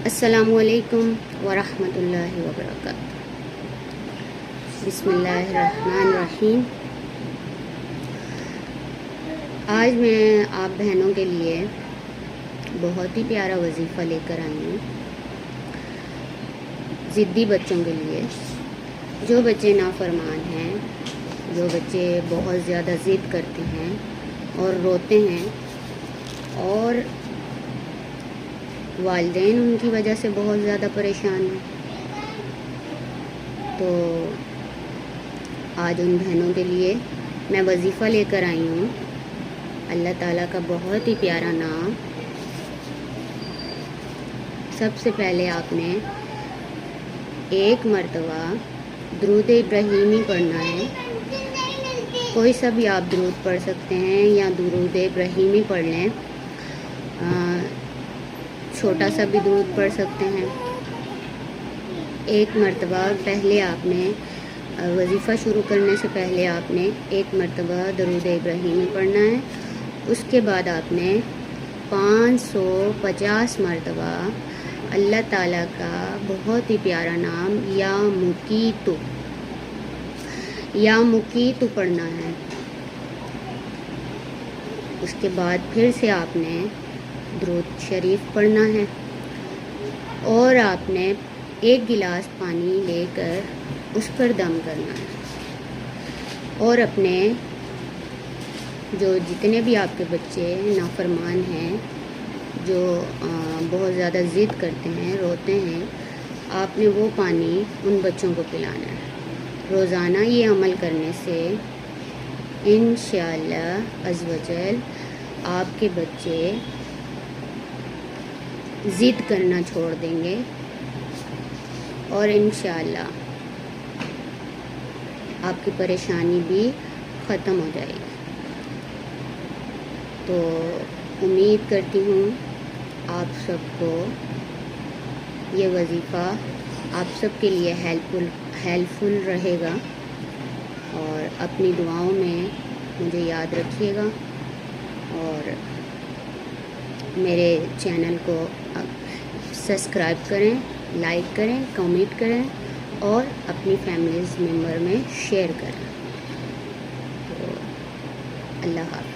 السلام علیکم ورحمۃ اللہ وبرکاتہ۔ بسم اللہ الرحمن الرحیم۔ آج میں آپ بہنوں کے لیے بہت ہی پیارا وظیفہ لے کر آئی ہوں، ضدی بچوں کے لیے، جو بچے نافرمان ہیں، جو بچے بہت زیادہ ضد کرتے ہیں اور روتے ہیں اور والدین ان کی وجہ سے بہت زیادہ پریشان ہیں۔ تو آج ان بہنوں کے لیے میں وظیفہ لے کر آئی ہوں، اللہ تعالیٰ کا بہت ہی پیارا نام۔ سب سے پہلے آپ نے ایک مرتبہ درود ابراہیمی پڑھنا ہے۔ کوئی سا بھی آپ درود پڑھ سکتے ہیں یا درود ابراہیمی پڑھ لیں، چھوٹا سا بھی درود پڑھ سکتے ہیں۔ ایک مرتبہ پہلے آپ نے وظیفہ شروع کرنے سے پہلے آپ نے ایک مرتبہ درود ابراہیمی پڑھنا ہے۔ اس کے بعد آپ نے 550 مرتبہ اللہ تعالیٰ کا بہت ہی پیارا نام یا مقیت پڑھنا ہے۔ اس کے بعد پھر سے آپ نے درود شریف پڑھنا ہے اور آپ نے ایک گلاس پانی لے کر اس پر دم کرنا ہے، اور اپنے جو جتنے بھی آپ کے بچے نافرمان ہیں، جو بہت زیادہ ضد کرتے ہیں، روتے ہیں، آپ نے وہ پانی ان بچوں کو پلانا ہے۔ روزانہ یہ عمل کرنے سے انشاءاللہ عز و جل آپ کے بچے ضد کرنا چھوڑ دیں گے اور انشاءاللہ آپ کی پریشانی بھی ختم ہو جائے گی۔ تو امید کرتی ہوں آپ سب کو یہ وظیفہ آپ سب کے لیے ہیلپ فل رہے گا، اور اپنی دعاؤں میں مجھے یاد رکھیے گا، اور میرے چینل کو سبسکرائب کریں، لائک کریں، کمنٹ کریں اور اپنی فیملیز ممبر میں شیئر کریں۔ تو اللہ حافظ۔